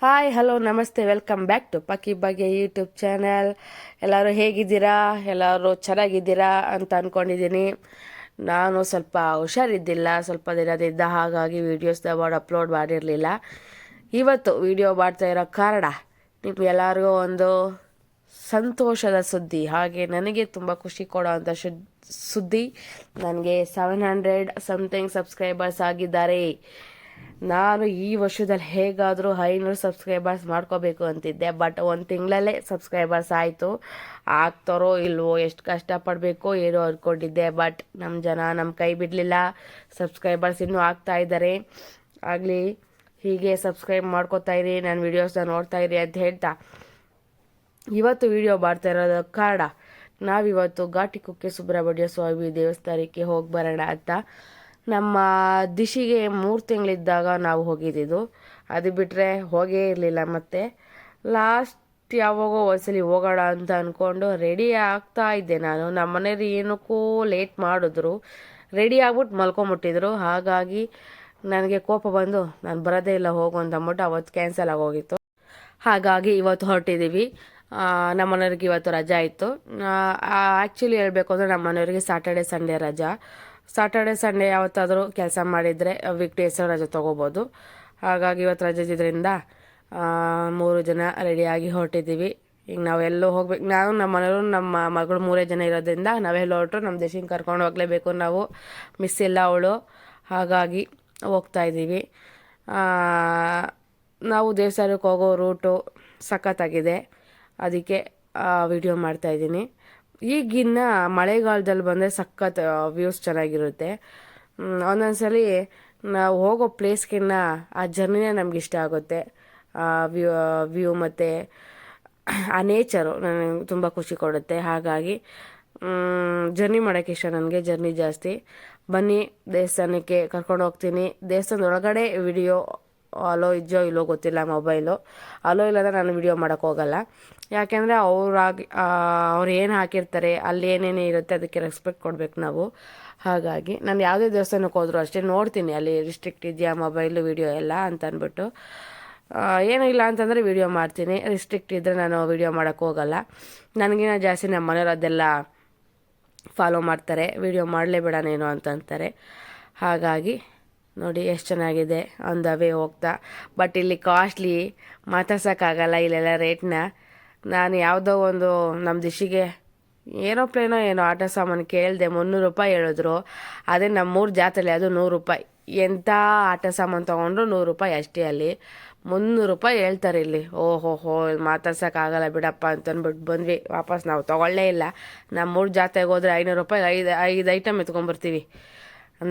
Hi hello ನಮಸ್ತೆ welcome back to ಪಕ್ಕಿ ಬಗ್ಗೆ YouTube channel. ಎಲ್ಲರೂ ಹೇಗಿದ್ದೀರಾ? ಎಲ್ಲರೂ ಚೆನ್ನಾಗಿದ್ದೀರಾ ಅಂತ ಅಂದ್ಕೊಂಡಿದ್ದೀನಿ. ನಾನು ಸ್ವಲ್ಪ ಹುಷಾರಿದ್ದಿಲ್ಲ, ಸ್ವಲ್ಪ ದಿನದಿಂದ, ಹಾಗಾಗಿ ವೀಡಿಯೋಸ್ನ ಅಪ್ಲೋಡ್ ಮಾಡಿರಲಿಲ್ಲ. ಇವತ್ತು ವಿಡಿಯೋ ಮಾಡ್ತಾ ಇರೋ ಕಾರಣ ನಿಮ್ಗೆಲ್ಲರಿಗೂ ಒಂದು ಸಂತೋಷದ ಸುದ್ದಿ, ಹಾಗೆ ನನಗೆ ತುಂಬ ಖುಷಿ ಕೊಡೋವಂಥ ಸುದ್ದಿ. ನನಗೆ 700 ಸಮಥಿಂಗ್ ಸಬ್ಸ್ಕ್ರೈಬರ್ಸ್ ಆಗಿದ್ದಾರೆ. ನಾನು ಈ ವರ್ಷದಲ್ಲಿ ಹೇಗಾದರೂ 500 ಸಬ್ಸ್ಕ್ರೈಬರ್ಸ್ ಮಾಡ್ಕೋಬೇಕು ಅಂತಿದ್ದೆ, ಬಟ್ ಒಂದು ತಿಂಗಳಲ್ಲೇ ಸಬ್ಸ್ಕ್ರೈಬರ್ಸ್ ಆಯಿತು. ಆಗ್ತಾರೋ ಇಲ್ವೋ, ಎಷ್ಟು ಕಷ್ಟಪಡಬೇಕೋ ಏನೋ ಅಂದ್ಕೊಂಡಿದ್ದೆ, ಬಟ್ ನಮ್ಮ ಜನ ನಮ್ಮ ಕೈ ಬಿಡಲಿಲ್ಲ. ಸಬ್ಸ್ಕ್ರೈಬರ್ಸ್ ಇನ್ನೂ ಆಗ್ತಾ ಇದ್ದಾರೆ. ಆಗಲಿ, ಹೀಗೆ ಸಬ್ಸ್ಕ್ರೈಬ್ ಮಾಡ್ಕೋತಾ ಇರಿ, ನನ್ನ ವೀಡಿಯೋಸ್ನ ನೋಡ್ತಾ ಇರಿ ಅಂತ ಹೇಳ್ತಾ ಇವತ್ತು ವಿಡಿಯೋ ಮಾಡ್ತಾ ಇರೋದು ಕಾರಣ, ನಾವಿವತ್ತು ಘಾಟಿ ಕುಕ್ಕೆ ಸುಬ್ರಹ್ಮಣ್ಯ ಸ್ವಾಮಿ ದೇವಸ್ಥಾನಕ್ಕೆ ಹೋಗಿ ಬರೋಣ ಅಂತ. ನಮ್ಮ ದಿಶಿಗೆ 3 ತಿಂಗಳಿದ್ದಾಗ ನಾವು ಹೋಗಿದ್ದು. ಅದು ಬಿಟ್ಟರೆ ಹೋಗೇ ಇರಲಿಲ್ಲ. ಮತ್ತು ಲಾಸ್ಟ್ ಯಾವಾಗೋ ಒಂದ್ಸಲಿ ಹೋಗೋಣ ಅಂತ ಅಂದ್ಕೊಂಡು ರೆಡಿ ಆಗ್ತಾ ಇದ್ದೆ ನಾನು. ನಮ್ಮ ಮನೆಯವ್ರು ಏನಕ್ಕೂ ಲೇಟ್ ಮಾಡಿದ್ರು, ರೆಡಿ ಆಗ್ಬಿಟ್ಟು ಮಲ್ಕೊಂಬಿಟ್ಟಿದ್ರು. ಹಾಗಾಗಿ ನನಗೆ ಕೋಪ ಬಂದು ನಾನು ಬರೋದೇ ಇಲ್ಲ ಹೋಗು ಅಂತ ಅಂದ್ಬಿಟ್ಟು ಅವತ್ತು ಕ್ಯಾನ್ಸಲ್ ಆಗೋಗಿತ್ತು. ಹಾಗಾಗಿ ಇವತ್ತು ಹೊರಟಿದ್ದೀವಿ. ನಮ್ಮ ಮನೆಯವ್ರಿಗೆ ಇವತ್ತು ರಜಾ ಇತ್ತು. ಆ್ಯಕ್ಚುಲಿ ಹೇಳಬೇಕು ಅಂದರೆ ನಮ್ಮ ಮನೆಯವ್ರಿಗೆ ಸ್ಯಾಟರ್ಡೆ ಸಂಡೇ ರಜಾ. ಸ್ಯಾಟರ್ಡೆ ಸಂಡೇ ಯಾವತ್ತಾದರೂ ಕೆಲಸ ಮಾಡಿದರೆ ವೀಕ್ ಡೇಸ್ ರಜೆ ತೊಗೋಬೋದು. ಹಾಗಾಗಿ ಇವತ್ತು ರಜೆ ಇದ್ರಿಂದ 3 ಜನ ರೆಡಿಯಾಗಿ ಹೊರಟಿದ್ದೀವಿ. ಈಗ ನಾವೆಲ್ಲೋ ಹೋಗ್ಬೇಕು. ನಾನು ನಮ್ಮ ಮನೆಯವರು ನಮ್ಮ ಮಗಳು 3 ಜನ ಇರೋದ್ರಿಂದ ನಾವೆಲ್ಲ ಹೊರಟು ನಮ್ಮ ದೇಶಿನ ಕರ್ಕೊಂಡು ಹೋಗಲೇಬೇಕು ನಾವು. ಮಿಸ್ ಇಲ್ಲ ಅವಳು. ಹಾಗಾಗಿ ಹೋಗ್ತಾ ಇದ್ದೀವಿ. ನಾವು ದೇವಸ್ಥಾನಕ್ಕೆ ಹೋಗೋ ರೂಟು ಸಖತ್ತಾಗಿದೆ, ಅದಕ್ಕೆ ವಿಡಿಯೋ ಮಾಡ್ತಾಯಿದ್ದೀನಿ. ಈಗಿನ್ನ ಮಳೆಗಾಲದಲ್ಲಿ ಬಂದರೆ ಸಖತ್ ವ್ಯೂಸ್ ಚೆನ್ನಾಗಿರುತ್ತೆ. ಒಂದೊಂದ್ಸಲಿ ನಾವು ಹೋಗೋ ಪ್ಲೇಸ್ಗಿನ್ನ ಆ ಜರ್ನಿನೇ ನಮ್ಗೆ ಇಷ್ಟ ಆಗುತ್ತೆ. ವ್ಯೂ ಮತ್ತು ಆ ನೇಚರು ನನಗೆ ತುಂಬ ಖುಷಿ ಕೊಡುತ್ತೆ. ಹಾಗಾಗಿ ಜರ್ನಿ ಮಾಡೋಕ್ಕೆ ಇಷ್ಟ ನನಗೆ, ಜರ್ನಿ ಜಾಸ್ತಿ. ಬನ್ನಿ, ದೇವಸ್ಥಾನಕ್ಕೆ ಕರ್ಕೊಂಡು ಹೋಗ್ತೀನಿ. ದೇವಸ್ಥಾನದ ಒಳಗಡೆ ವಿಡಿಯೋ ಅಲೋ ಇದ್ದೋ ಇಲ್ಲೋ ಗೊತ್ತಿಲ್ಲ, ಮೊಬೈಲು ಅಲೋ ಇಲ್ಲಂದ್ರೆ ನಾನು ವಿಡಿಯೋ ಮಾಡೋಕ್ಕೆ ಹೋಗಲ್ಲ. ಯಾಕೆಂದರೆ ಅವ್ರು ಏನು ಹಾಕಿರ್ತಾರೆ, ಅಲ್ಲಿ ಏನೇನೇ ಇರುತ್ತೆ ಅದಕ್ಕೆ ರೆಸ್ಪೆಕ್ಟ್ ಕೊಡಬೇಕು ನಾವು. ಹಾಗಾಗಿ ನಾನು ಯಾವುದೇ ದೇವಸ್ಥಾನಕ್ಕೆ ಹೋದರೂ ಅಷ್ಟೇ ನೋಡ್ತೀನಿ ಅಲ್ಲಿ ರಿಸ್ಟ್ರಿಕ್ಟ್ ಇದೆಯಾ ಮೊಬೈಲು ವಿಡಿಯೋ ಎಲ್ಲ ಅಂತ ಅಂದ್ಬಿಟ್ಟು. ಏನೂ ಇಲ್ಲ ಅಂತಂದರೆ ವಿಡಿಯೋ ಮಾಡ್ತೀನಿ, ರಿಸ್ಟ್ರಿಕ್ಟ್ ಇದ್ದರೆ ನಾನು ವಿಡಿಯೋ ಮಾಡೋಕ್ಕೆ ಹೋಗಲ್ಲ. ನನಗಿನ್ನ ಜಾಸ್ತಿ ನಮ್ಮ ಮನೆಯವ್ರು ಅದೆಲ್ಲ ಫಾಲೋ ಮಾಡ್ತಾರೆ, ವಿಡಿಯೋ ಮಾಡಲೇಬೇಡ ನೀನು ಅಂತ ಅಂತಾರೆ. ಹಾಗಾಗಿ ನೋಡಿ ಎಷ್ಟು ಚೆನ್ನಾಗಿದೆ ಆನ್ ದ ವೇ ಹೋಗ್ತಾ. ಬಟ್ ಇಲ್ಲಿ ಕಾಸ್ಟ್ಲಿ, ಮಾತಾಡ್ಸೋಕ್ಕಾಗಲ್ಲ ಇಲ್ಲೆಲ್ಲ ರೇಟ್ನ. ನಾನು ಯಾವುದೋ ಒಂದು ನಮ್ಮ ದಿಶಿಗೆ ಏರೋಪ್ಲೇನೋ ಏನೋ ಆಟ ಸಾಮಾನು ಕೇಳಿದೆ, 300 ರೂಪಾಯಿ ಹೇಳಿದ್ರು. ಅದೇ ನಮ್ಮೂರು ಜಾತ್ರೆಯಲ್ಲಿ ಅದು 100 ರೂಪಾಯಿ. ಎಂಥ ಆಟ ಸಾಮಾನು ತೊಗೊಂಡ್ರು 100 ರೂಪಾಯಿ ಅಷ್ಟೇ. ಅಲ್ಲಿ 300 ರೂಪಾಯಿ ಹೇಳ್ತಾರೆ ಇಲ್ಲಿ. ಓಹೋ, ಮಾತಾಡ್ಸೋಕ್ಕಾಗಲ್ಲ ಬಿಡಪ್ಪ ಅಂತಂದ್ಬಿಟ್ಟು ಬಂದ್ವಿ ವಾಪಸ್. ನಾವು ತೊಗೊಳ್ಳೇ ಇಲ್ಲ. ನಮ್ಮೂರು ಜಾತ್ರೆಗೆ ಹೋದರೆ 500 ರೂಪಾಯಿ 5 ಐಟಮ್ ಎತ್ಕೊಂಬರ್ತೀವಿ.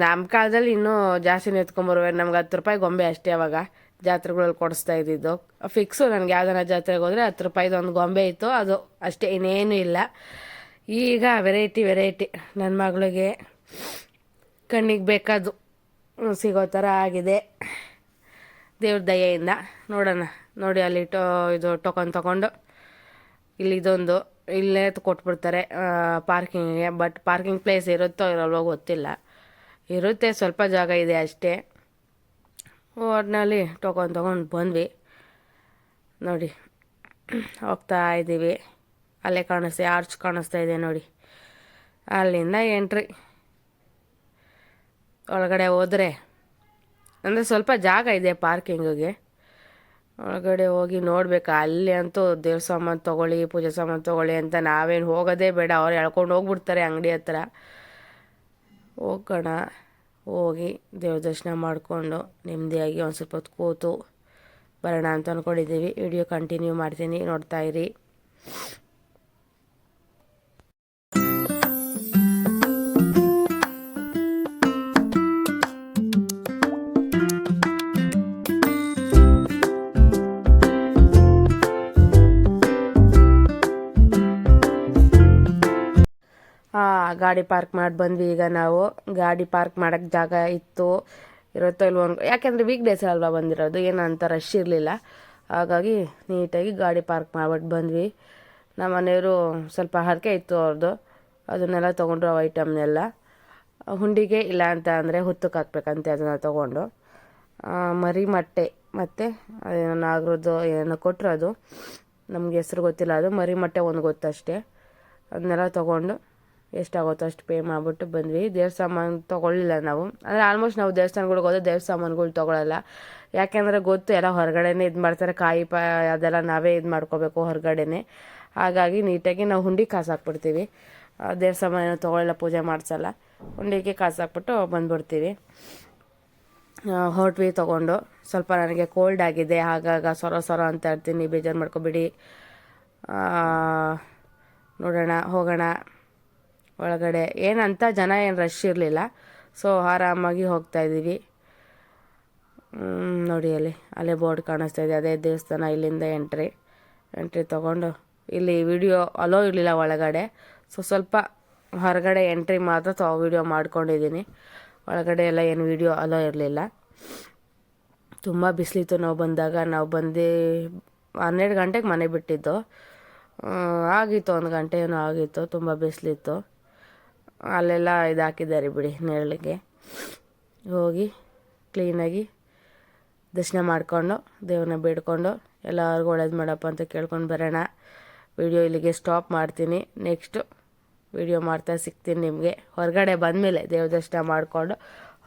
ನಮ್ಮ ಕಾಲದಲ್ಲಿ ಇನ್ನೂ ಜಾಸ್ತಿನೇ ಎತ್ಕೊಂಬರುವೆ. ನಮ್ಗೆ 10 ರೂಪಾಯಿ ಗೊಂಬೆ ಅಷ್ಟೇ ಅವಾಗ ಜಾತ್ರೆಗಳಲ್ಲಿ ಕೊಡಿಸ್ತಾ ಇದ್ದಿದ್ದು. ಫಿಕ್ಸು ನನಗೆ ಯಾವ್ದಾರ ಜಾತ್ರೆಗೆ ಹೋದರೆ 10 ರೂಪಾಯಿದು ಒಂದು ಗೊಂಬೆ ಇತ್ತು, ಅದು ಅಷ್ಟೇ, ಇನ್ನೇನು ಇಲ್ಲ. ಈಗ ವೆರೈಟಿ ನನ್ನ ಮಗಳಿಗೆ ಕಣ್ಣಿಗೆ ಬೇಕಾದ್ದು ಸಿಗೋ ಥರ ಆಗಿದೆ ದೇವ್ರ ದಯೆಯಿಂದ. ನೋಡೋಣ. ನೋಡಿ ಅಲ್ಲಿ ಇದು ಟೋಕನ್ ತೊಗೊಂಡು ಇದೊಂದು ಇಲ್ಲೇ ಕೊಟ್ಬಿಡ್ತಾರೆ ಪಾರ್ಕಿಂಗಿಗೆ. ಬಟ್ ಪಾರ್ಕಿಂಗ್ ಪ್ಲೇಸ್ ಇರುತ್ತೋ ಇರೋಲ್ವೋ ಗೊತ್ತಿಲ್ಲ. ಇರುತ್ತೆ, ಸ್ವಲ್ಪ ಜಾಗ ಇದೆ ಅಷ್ಟೇ. ಒಟ್ಟಿನಲ್ಲಿ ಟೋಕನ್ ತೊಗೊಂಡು ಬಂದ್ವಿ. ನೋಡಿ ಹೋಗ್ತಾ ಇದ್ದೀವಿ. ಅಲ್ಲೇ ಕಾಣಿಸ್ತೆ, ಆರ್ಚ್ ಕಾಣಿಸ್ತಾ ಇದೆ ನೋಡಿ, ಅಲ್ಲಿಂದ ಎಂಟ್ರಿ. ಒಳಗಡೆ ಹೋದರೆ ಅಂದರೆ ಸ್ವಲ್ಪ ಜಾಗ ಇದೆ ಪಾರ್ಕಿಂಗಿಗೆ. ಒಳಗಡೆ ಹೋಗಿ ನೋಡ್ಬೇಕು. ಅಲ್ಲಿ ಅಂತೂ ದೇವ್ರ ಸಾಮಾನು ತೊಗೊಳ್ಳಿ, ಪೂಜೆ ಸಾಮಾನು ತೊಗೊಳ್ಳಿ ಅಂತ ನಾವೇನು ಹೋಗೋದೇ ಬೇಡ, ಅವ್ರು ಎಳ್ಕೊಂಡು ಹೋಗ್ಬಿಡ್ತಾರೆ ಅಂಗಡಿ ಹತ್ರ. ಹೋಗೋಣ, ಹೋಗಿ ದೇವ್ರ ದರ್ಶನ ಮಾಡಿಕೊಂಡು ನೆಮ್ಮದಿಯಾಗಿ ಒಂದು ಸ್ವಲ್ಪ ಹೊತ್ತು ಕೂತು ಬರೋಣ ಅಂತ ಅಂದ್ಕೊಂಡಿದ್ದೀವಿ. ವಿಡಿಯೋ ಕಂಟಿನ್ಯೂ ಮಾಡ್ತೀನಿ, ನೋಡ್ತಾಯಿರಿ. ಗಾಡಿ ಪಾರ್ಕ್ ಮಾಡಿ ಬಂದ್ವಿ. ಈಗ ನಾವು ಗಾಡಿ ಪಾರ್ಕ್ ಮಾಡೋಕ್ಕೆ ಜಾಗ ಇರುತ್ತೋ ಇಲ್ವೋ ಯಾಕೆಂದರೆ ವೀಕ್ ಡೇಸ್ ಅಲ್ವಾ ಬಂದಿರೋದು, ಏನಂತ ರಶ್ ಇರಲಿಲ್ಲ. ಹಾಗಾಗಿ ನೀಟಾಗಿ ಗಾಡಿ ಪಾರ್ಕ್ ಮಾಡ್ಬಿಟ್ಟು ಬಂದ್ವಿ. ನಮ್ಮ ಮನೆಯವರು ಸ್ವಲ್ಪ ಹರಕೆ ಇತ್ತು ಅವ್ರದ್ದು, ಅದನ್ನೆಲ್ಲ ತೊಗೊಂಡ್ರು. ಅವು ಐಟಮ್ನೆಲ್ಲ ಹುಂಡಿಗೆ ಇಲ್ಲ ಅಂತ ಅಂದರೆ ಹುತ್ತಕ್ಕೆ ಹಾಕ್ಬೇಕಂತೆ, ಅದನ್ನು ತೊಗೊಂಡು. ಮರಿ ಮೊಟ್ಟೆ ಮತ್ತು ಅದೇನೋ ನಾಗರದ್ದು ಏನೋ ಕೊಟ್ಟರು, ಅದು ನಮಗೆ ಹೆಸ್ರು ಗೊತ್ತಿಲ್ಲ, ಅದು ಮರಿ ಮೊಟ್ಟೆ ಒಂದು ಗೊತ್ತಷ್ಟೇ. ಅದನ್ನೆಲ್ಲ ತೊಗೊಂಡು ಎಷ್ಟಾಗುತ್ತೋ ಅಷ್ಟು ಪೇ ಮಾಡಿಬಿಟ್ಟು ಬಂದ್ವಿ. ದೇವ್ರ ಸಾಮಾನು ತೊಗೊಳ್ಳಿಲ್ಲ ನಾವು, ಅಂದರೆ ಆಲ್ಮೋಸ್ಟ್ ನಾವು ದೇವಸ್ಥಾನಗಳಿಗೆ ಹೋದ್ರೆ ದೇವ್ರ ಸಾಮಾನುಗಳು ತೊಗೊಳ್ಳಲ್ಲ. ಯಾಕೆಂದರೆ ಗೊತ್ತು ಎಲ್ಲ ಹೊರಗಡೆನೇ ಇದು ಮಾಡ್ತಾರೆ, ಕಾಯಿ ಅದೆಲ್ಲ ನಾವೇ ಇದು ಮಾಡ್ಕೋಬೇಕು ಹೊರಗಡೆನೆ. ಹಾಗಾಗಿ ನೀಟಾಗಿ ನಾವು ಹುಂಡಿ ಕಾಸು ಹಾಕ್ಬಿಡ್ತೀವಿ. ದೇವ್ರ ಸಾಮಾನು ತೊಗೊಳ್ಳಲ್ಲ, ಪೂಜೆ ಮಾಡಿಸಲ್ಲ. ಹುಂಡಿಗೆ ಕಾಸು ಹಾಕ್ಬಿಟ್ಟು ಬಂದ್ಬಿಡ್ತೀವಿ. ಹೊರಟ್ವಿ ತೊಗೊಂಡು. ಸ್ವಲ್ಪ ನನಗೆ ಕೋಲ್ಡ್ ಆಗಿದೆ, ಆಗಾಗ ಸೊರ ಅಂತ ಇರ್ತೀನಿ, ಬೇಜಾರು ಮಾಡ್ಕೊಬೇಡಿ. ನೋಡೋಣ, ಹೋಗೋಣ ಒಳಗಡೆ. ಏನಂತ ಜನ ಏನು ರಶ್ ಇರಲಿಲ್ಲ, ಸೊ ಆರಾಮಾಗಿ ಹೋಗ್ತಾಯಿದ್ದೀವಿ. ನೋಡಿ ಅಲ್ಲೇ ಬೋರ್ಡ್ ಕಾಣಿಸ್ತಾ ಇದೆ, ಅದೇ ದೇವಸ್ಥಾನ. ಇಲ್ಲಿಂದ ಎಂಟ್ರಿ ತೊಗೊಂಡು, ಇಲ್ಲಿ ವಿಡಿಯೋ ಅಲೋ ಇರಲಿಲ್ಲ ಒಳಗಡೆ, ಸೊ ಸ್ವಲ್ಪ ಹೊರಗಡೆ ಎಂಟ್ರಿ ಮಾತ್ರ ವಿಡಿಯೋ ಮಾಡ್ಕೊಂಡಿದ್ದೀನಿ. ಒಳಗಡೆ ಎಲ್ಲ ಏನು ವಿಡಿಯೋ ಅಲೋ ಇರಲಿಲ್ಲ. ತುಂಬ ಬಿಸಿಲಿತ್ತು ನಾವು ಬಂದಾಗ. ನಾವು ಬಂದು 12 ಗಂಟೆಗೆ ಮನೆ ಬಿಟ್ಟಿದ್ದು, ಆಗಿತ್ತು 1 ಗಂಟೆ ಏನೋ ಆಗಿತ್ತು. ತುಂಬ ಬಿಸಿಲಿತ್ತು. ಅಲ್ಲೆಲ್ಲ ಇದು ಹಾಕಿದ್ದಾರೆ ಬಿಡಿ, ನೆರಳಿಗೆ. ಹೋಗಿ ಕ್ಲೀನಾಗಿ ದರ್ಶನ ಮಾಡಿಕೊಂಡು ದೇವ್ರನ್ನ ಬೇಡ್ಕೊಂಡು ಎಲ್ಲರಿಗೂ ಒಳ್ಳೇದು ಮಾಡಪ್ಪ ಅಂತ ಕೇಳ್ಕೊಂಡು ಬರೋಣ. ವಿಡಿಯೋ ಇಲ್ಲಿಗೆ ಸ್ಟಾಪ್ ಮಾಡ್ತೀನಿ. ನೆಕ್ಸ್ಟು ವಿಡಿಯೋ ಮಾಡ್ತಾ ಸಿಗ್ತೀನಿ ನಿಮಗೆ. ಹೊರಗಡೆ ಬಂದಮೇಲೆ ದೇವ್ರ ದರ್ಶನ ಮಾಡಿಕೊಂಡು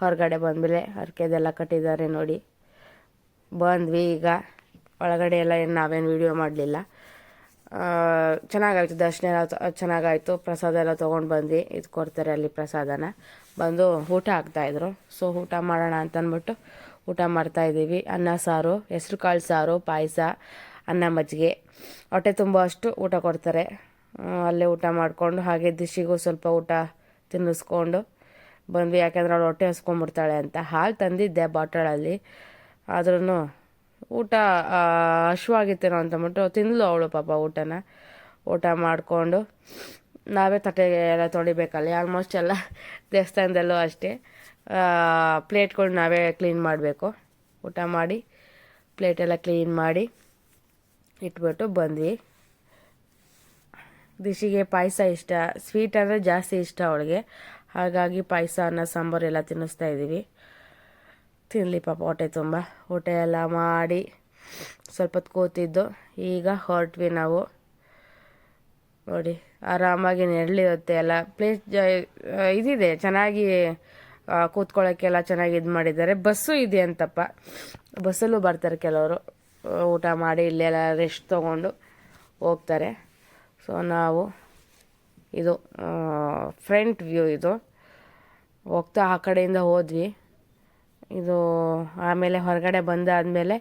ಹೊರಗಡೆ ಬಂದಮೇಲೆ ಹರಕೆದೆಲ್ಲ ಕಟ್ಟಿದ್ದಾರೆ ನೋಡಿ. ಬಂದ್ವಿ ಈಗ ಒಳಗಡೆ ಎಲ್ಲ ನಾವೇನು ವಿಡಿಯೋ ಮಾಡಲಿಲ್ಲ. ಚೆನ್ನಾಗಾಯಿತು, ದರ್ಶನ ಎಲ್ಲ ಚೆನ್ನಾಗಾಯಿತು. ಪ್ರಸಾದ ಎಲ್ಲ ತೊಗೊಂಡು ಬಂದ್ವಿ. ಇದು ಕೊಡ್ತಾರೆ ಅಲ್ಲಿ ಪ್ರಸಾದನ. ಬಂದು ಊಟ ಹಾಕ್ತಾಯಿದ್ರು, ಸೊ ಊಟ ಮಾಡೋಣ ಅಂತ ಅಂದ್ಬಿಟ್ಟು ಊಟ ಮಾಡ್ತಾಯಿದ್ದೀವಿ. ಅನ್ನ ಸಾರು, ಹೆಸ್ರು ಕಾಳು ಸಾರು, ಪಾಯಸ, ಅನ್ನ, ಮಜ್ಜಿಗೆ. ಹೊಟ್ಟೆ ತುಂಬ ಅಷ್ಟು ಊಟ ಕೊಡ್ತಾರೆ. ಅಲ್ಲೇ ಊಟ ಮಾಡಿಕೊಂಡು ಹಾಗೆ ದಿಶಿಗೂ ಸ್ವಲ್ಪ ಊಟ ತಿನ್ನಿಸ್ಕೊಂಡು ಬಂದ್ವಿ. ಯಾಕೆಂದ್ರೆ ಅವಳು ಹೊಟ್ಟೆ ಹಸ್ಕೊಂಡ್ಬಿಡ್ತಾಳೆ ಅಂತ. ಹಾಲು ತಂದಿದ್ದೆ ಬಾಟಲಲ್ಲಿ, ಆದ್ರೂ ಊಟ ಹಶ್ವಾಗಿತ್ತೇನೋ ಅಂತಂದ್ಬಿಟ್ಟು ತಿಂದ್ಲು ಅವಳು ಪಾಪ ಊಟ ಮಾಡಿಕೊಂಡು. ನಾವೇ ತಟ್ಟೆಗೆ ಎಲ್ಲ ತೊಳಿಬೇಕಲ್ಲ, ಆಲ್ಮೋಸ್ಟ್ ಎಲ್ಲ ದೇವಸ್ಥಾನದಲ್ಲೂ ಅಷ್ಟೇ. ಪ್ಲೇಟ್ಗಳು ನಾವೇ ಕ್ಲೀನ್ ಮಾಡಬೇಕು. ಊಟ ಮಾಡಿ ಪ್ಲೇಟೆಲ್ಲ ಕ್ಲೀನ್ ಮಾಡಿ ಇಟ್ಬಿಟ್ಟು ಬಂದ್ವಿ. ದಿಶಿಗೆ ಪಾಯಸ ಇಷ್ಟ, ಸ್ವೀಟ್ ಅಂದರೆ ಜಾಸ್ತಿ ಇಷ್ಟ ಅವಳಿಗೆ. ಹಾಗಾಗಿ ಪಾಯಸ, ಅನ್ನ, ಸಾಂಬಾರು ಎಲ್ಲ ತಿನ್ನಿಸ್ತಾ ಇದ್ದೀವಿ. ತಿನ್ನಲಿ ಪಾಪ ಹೊಟ್ಟೆ ತುಂಬ. ಊಟ ಎಲ್ಲ ಮಾಡಿ ಸ್ವಲ್ಪ ಹೊತ್ತು ಕೂತಿದ್ದು. ಈಗ ಹೊರಟ್ವಿ ನಾವು. ನೋಡಿ ಆರಾಮಾಗಿ ನೆರಳಿರುತ್ತೆ, ಎಲ್ಲ ಪ್ಲೇಸ್ ಇದಿದೆ, ಚೆನ್ನಾಗಿ ಕೂತ್ಕೊಳ್ಳೋಕ್ಕೆಲ್ಲ ಚೆನ್ನಾಗಿ ಇದು ಮಾಡಿದ್ದಾರೆ. ಬಸ್ಸು ಇದೆ ಅಂತಪ್ಪ, ಬಸ್ಸಲ್ಲೂ ಬರ್ತಾರೆ ಕೆಲವರು. ಊಟ ಮಾಡಿ ಇಲ್ಲೆಲ್ಲ ರೆಸ್ಟ್ ತೊಗೊಂಡು ಹೋಗ್ತಾರೆ. ಸೊ ನಾವು ಇದು ಫ್ರಂಟ್ ವ್ಯೂ, ಇದು ಹೋಗ್ತಾ ಆ ಕಡೆಯಿಂದ ಹೋದ್ವಿ. ಇದು ಆಮೇಲೆ ಹೊರಗಡೆ ಬಂದಾದಮೇಲೆ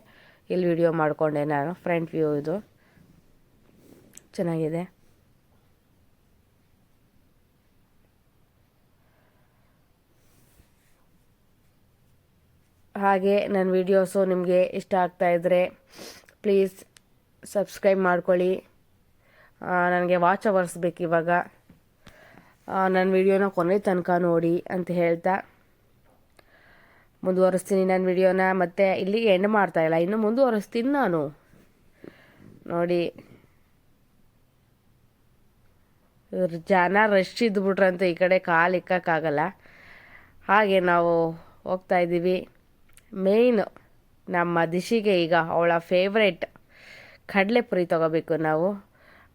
ಇಲ್ಲಿ ವಿಡಿಯೋ ಮಾಡಿಕೊಂಡೆ ನಾನು. ಫ್ರಂಟ್ ವ್ಯೂ ಇದು ಚೆನ್ನಾಗಿದೆ. ಹಾಗೆ ನನ್ನ ವೀಡಿಯೋಸು ನಿಮಗೆ ಇಷ್ಟ ಆಗ್ತಾಯಿದ್ರೆ ಪ್ಲೀಸ್ ಸಬ್ಸ್ಕ್ರೈಬ್ ಮಾಡ್ಕೊಳ್ಳಿ. ನನಗೆ ವಾಚ್ ಅವರ್ಸ್ ಬೇಕು ಇವಾಗ. ನನ್ನ ವೀಡಿಯೋನ ಕೊನೆ ತನಕ ನೋಡಿ ಅಂತ ಹೇಳ್ತಾ ಮುಂದುವರಿಸ್ತೀನಿ ನನ್ನ ವಿಡಿಯೋನ. ಮತ್ತು ಇಲ್ಲಿಗೆ ಎಂಡ್ ಮಾಡ್ತಾಯಿಲ್ಲ, ಇನ್ನೂ ಮುಂದುವರಿಸ್ತೀನಿ ನಾನು. ನೋಡಿ ಜನ ರಶ್ ಇದ್ಬಿಟ್ರಂತೆ, ಈ ಕಡೆ ಕಾಲು ಇಕ್ಕೋಕ್ಕಾಗಲ್ಲ. ಹಾಗೆ ನಾವು ಹೋಗ್ತಾಯಿದ್ದೀವಿ. ಮೇಯ್ನು ನಮ್ಮ ದಿಶಿಗೆ ಈಗ ಅವಳ ಫೇವ್ರೇಟ್ ಕಡಲೆಪುರಿ ತೊಗೋಬೇಕು ನಾವು.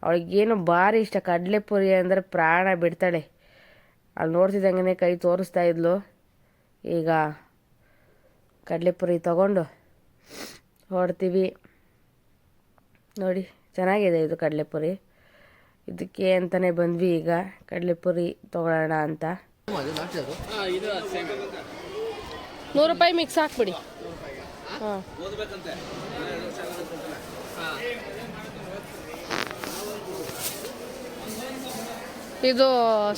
ಅವಳಿಗೇನು ಭಾರಿ ಇಷ್ಟ ಕಡಲೆಪುರಿ ಅಂದರೆ, ಪ್ರಾಣ ಬಿಡ್ತಾಳೆ. ಅಲ್ಲಿ ನೋಡ್ತಿದ್ದಂಗೆ ಕೈ ತೋರಿಸ್ತಾ ಇದ್ಲು. ಈಗ ಕಡಲೆಪುರಿ ತೊಗೊಂಡು ಹೊಡ್ತೀವಿ. ನೋಡಿ ಚೆನ್ನಾಗಿದೆ ಇದು ಕಡಲೆಪುರಿ. ಇದಕ್ಕೆ ಅಂತಲೇ ಬಂದ್ವಿ ಈಗ ಕಡಲೆಪುರಿ ತೊಗೊಳ್ಳೋಣ ಅಂತ. 100 ರೂಪಾಯಿ ಮಿಕ್ಸ್ ಹಾಕ್ಬಿಡಿ. ಹಾಂ ಇದು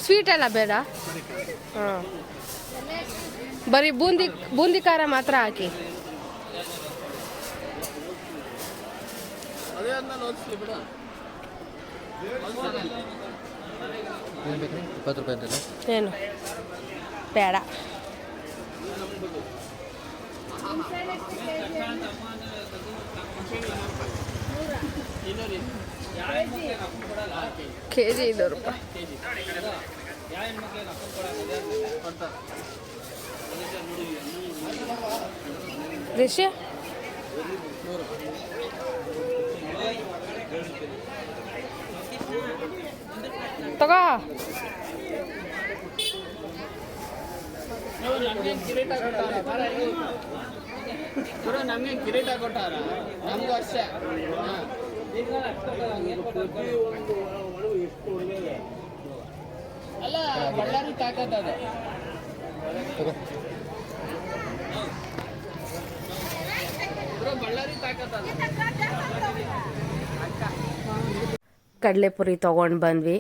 ಸ್ವೀಟ್ ಎಲ್ಲ ಬೇಡ. ಹಾಂ ಬರೀ ಬೂಂದಿ ಖಾರ ಮಾತ್ರ ಹಾಕಿ. ಏನು ಬೇಡ. ಕೆಜಿ 200 ರೂಪಾಯಿ. ರಿಷಿ ತಗೋ. ನಮ್ಗೆ ಕಿರೀಟ ಕೊಟ್ಟಾರ, ನಮಗೂ ಅಷ್ಟೇ. ಅಲ್ಲ ಬಳ್ಳಾರಿ ತಾಕತ್ತದ. ಬಳ್ಳಾರಿ ತಾಕತ್ತದ. ಕಡಲೆಪುರಿ ತೊಗೊಂಡು ಬಂದ್ವಿ.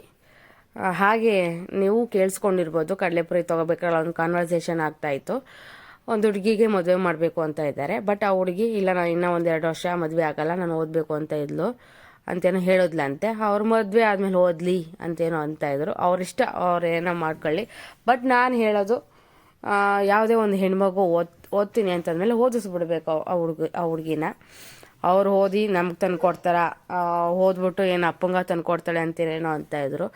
ಹಾಗೆ ನೀವು ಕೇಳಿಸ್ಕೊಂಡಿರ್ಬೋದು, ಕಡಲೆಪುರಿ ತೊಗೋಬೇಕಾದ್ರೆ ಒಂದು ಕಾನ್ವರ್ಸೇಷನ್ ಆಗ್ತಾಯಿತ್ತು. ಒಂದು ಹುಡುಗಿಗೆ ಮದುವೆ ಮಾಡಬೇಕು ಅಂತ ಇದ್ದಾರೆ. ಬಟ್ ಆ ಹುಡುಗಿ ಇಲ್ಲ, ನಾನು ಇನ್ನೂ 1-2 ವರ್ಷ ಮದುವೆ ಆಗಲ್ಲ, ನಾನು ಓದಬೇಕು ಅಂತ ಇದ್ಲು ಅಂತೇನೋ ಹೇಳಿದ್ಲಂತೆ. ಅವ್ರ ಮದುವೆ ಆದಮೇಲೆ ಓದಲಿ ಅಂತೇನೋ ಅಂತಾಯಿದ್ರು. ಅವರಿಷ್ಟ, ಅವ್ರೇನೋ ಮಾಡ್ಕೊಳ್ಳಿ. ಬಟ್ ನಾನು ಹೇಳೋದು, ಯಾವುದೇ ಒಂದು ಹೆಣ್ಮಗು ಓದ್ತೀನಿ ಅಂತಂದಮೇಲೆ ಓದಿಸ್ಬಿಡ್ಬೇಕು ಆ ಹುಡುಗಿನ. ಅವ್ರು ಓದಿ ನಮ್ಗೆ ತಂದು ಕೊಡ್ತಾರ, ಓದ್ಬಿಟ್ಟು ಏನು ಅಪ್ಪಂಗ ತಂದು ಕೊಡ್ತಾಳೆ ಅಂತೇನೇನೋ ಅಂತಾಯಿದ್ರು.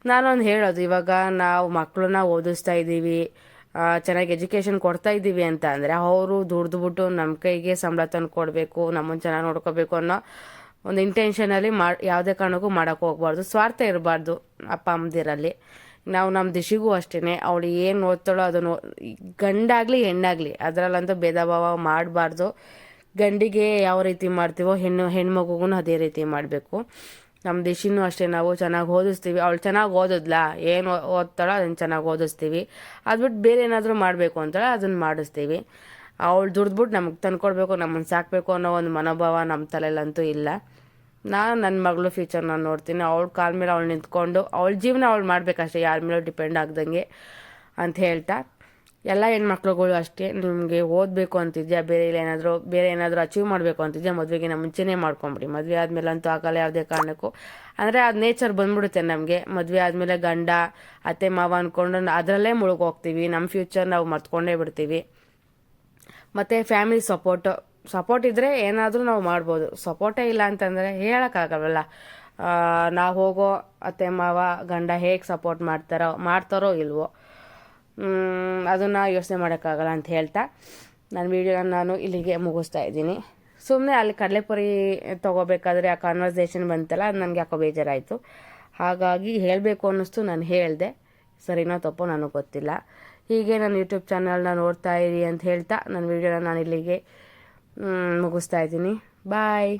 ನಾನೊಂದು ಹೇಳೋದು, ಇವಾಗ ನಾವು ಮಕ್ಕಳನ್ನ ಓದಿಸ್ತಾ ಇದ್ದೀವಿ, ಚೆನ್ನಾಗಿ ಎಜುಕೇಷನ್ ಕೊಡ್ತಾ ಇದ್ದೀವಿ ಅಂತ ಅಂದರೆ ಅವರು ದುಡ್ದುಬಿಟ್ಟು ನಮ್ಮ ಕೈಗೆ ಸಂಬಳ ತಂದು ಕೊಡಬೇಕು, ನಮ್ಮನ್ನು ಚೆನ್ನಾಗಿ ನೋಡ್ಕೋಬೇಕು ಅನ್ನೋ ಒಂದು ಇಂಟೆನ್ಷನಲ್ಲಿ ಯಾವುದೇ ಕಾರಣಕ್ಕೂ ಮಾಡೋಕ್ಕೆ ಹೋಗ್ಬಾರ್ದು. ಸ್ವಾರ್ಥ ಇರಬಾರ್ದು ಅಪ್ಪ ಅಮ್ಮದಿರಲ್ಲಿ. ನಾವು ನಮ್ಮ ದಿಶಿಗೂ ಅಷ್ಟೇ, ಅವಳು ಏನು ಓದ್ತಾಳೋ ಅದನ್ನು, ಗಂಡಾಗಲಿ ಹೆಣ್ಣಾಗಲಿ ಅದರಲ್ಲಂತೂ ಭೇದ ಭಾವ ಮಾಡಬಾರ್ದು. ಗಂಡಿಗೆ ಯಾವ ರೀತಿ ಮಾಡ್ತೀವೋ ಹೆಣ್ಮಗುಗೂ ಅದೇ ರೀತಿ ಮಾಡಬೇಕು. ನಮ್ಮ ದಿಶಿನೂ ಅಷ್ಟೇ, ನಾವು ಚೆನ್ನಾಗಿ ಓದಿಸ್ತೀವಿ. ಅವಳು ಚೆನ್ನಾಗಿ ಓದಿದ್ಲಾ, ಏನು ಓದ್ತಾಳೋ ಅದನ್ನು ಚೆನ್ನಾಗಿ ಓದಿಸ್ತೀವಿ. ಅದ್ಬಿಟ್ಟು ಬೇರೆ ಏನಾದರೂ ಮಾಡಬೇಕು ಅಂತಾಳೆ ಅದನ್ನು ಮಾಡಿಸ್ತೀವಿ. ಅವಳು ದುಡ್ದುಬಿಟ್ಟು ನಮಗೆ ತಂದ್ಕೊಡ್ಬೇಕು, ನಮ್ಮನ್ನು ಸಾಕಬೇಕು ಅನ್ನೋ ಒಂದು ಮನೋಭಾವ ನಮ್ಮ ತಲೆಯಲ್ಲಂತೂ ಇಲ್ಲ. ನಾನು ನನ್ನ ಮಗಳು ಫ್ಯೂಚರ್ ನಾನು ನೋಡ್ತೀನಿ. ಅವಳ ಕಾಲ ಮೇಲೆ ಅವಳು ನಿಂತ್ಕೊಂಡು ಅವಳ ಜೀವನ ಅವಳು ಮಾಡಬೇಕಷ್ಟೇ, ಯಾರ ಮೇಲೂ ಡಿಪೆಂಡ್ ಆಗ್ದಂಗೆ ಅಂತ ಹೇಳ್ತಾ, ಎಲ್ಲ ಹೆಣ್ಮಕ್ಳುಗಳು ಅಷ್ಟೇ, ನಿಮಗೆ ಓದಬೇಕು ಅಂತಿದ್ಯಾ, ಬೇರೆ ಏನಾದರೂ ಅಚೀವ್ ಮಾಡಬೇಕು ಅಂತಿದ್ಯಾ, ಮದುವೆಗಿನ ಮುಂಚೆನೇ ಮಾಡ್ಕೊಂಬಿಡಿ. ಮದುವೆ ಆದಮೇಲೆ ಅಂತೂ ಆಗಲ್ಲ ಯಾವುದೇ ಕಾರಣಕ್ಕೂ. ಅಂದರೆ ಅದು ನೇಚರ್ ಬಂದ್ಬಿಡುತ್ತೆ ನಮಗೆ. ಮದುವೆ ಆದಮೇಲೆ ಗಂಡ ಅತ್ತೆ ಮಾವ ಅಂದ್ಕೊಂಡು ಅದರಲ್ಲೇ ಮುಳುಗೋಗ್ತೀವಿ. ನಮ್ಮ ಫ್ಯೂಚರ್ ನಾವು ಮರ್ತ್ಕೊಂಡೇ ಬಿಡ್ತೀವಿ. ಮತ್ತು ಫ್ಯಾಮಿಲಿ ಸಪೋರ್ಟ್ ಇದ್ದರೆ ಏನಾದರೂ ನಾವು ಮಾಡ್ಬೋದು. ಸಪೋರ್ಟೇ ಇಲ್ಲ ಅಂತಂದರೆ ಹೇಳೋಕ್ಕಾಗಲ್ವಲ್ಲ. ನಾವು ಹೋಗೋ ಅತ್ತೆ ಮಾವ ಗಂಡ ಹೇಗೆ ಸಪೋರ್ಟ್ ಮಾಡ್ತಾರೋ ಇಲ್ವೋ, ಅದನ್ನು ಯೋಚನೆ ಮಾಡೋಕ್ಕಾಗಲ್ಲ ಅಂತ ಹೇಳ್ತಾ ನನ್ನ ವೀಡಿಯೋನ ನಾನು ಇಲ್ಲಿಗೆ ಮುಗಿಸ್ತಾ ಇದ್ದೀನಿ. ಸುಮ್ಮನೆ ಅಲ್ಲಿ ಕಡಲೆಪುರಿ ತೊಗೋಬೇಕಾದ್ರೆ ಆ ಕಾನ್ವರ್ಸೇಷನ್ ಬಂತಲ್ಲ, ಅದು ನನಗೆ ಯಾಕೋ ಬೇಜಾರಾಯಿತು. ಹಾಗಾಗಿ ಹೇಳಬೇಕು ಅನ್ನಿಸ್ತು, ನಾನು ಹೇಳಿದೆ. ಸರಿನೋ ತಪ್ಪೋ ನನಗೆ ಗೊತ್ತಿಲ್ಲ. ಹೀಗೆ ನನ್ನ ಯೂಟ್ಯೂಬ್ ಚಾನಲ್ನ ನೋಡ್ತಾ ಇರಿ ಅಂತ ಹೇಳ್ತಾ ನನ್ನ ವೀಡಿಯೋನ ನಾನು ಇಲ್ಲಿಗೆ ಮುಗಿಸ್ತಾ ಇದ್ದೀನಿ. ಬಾಯ್.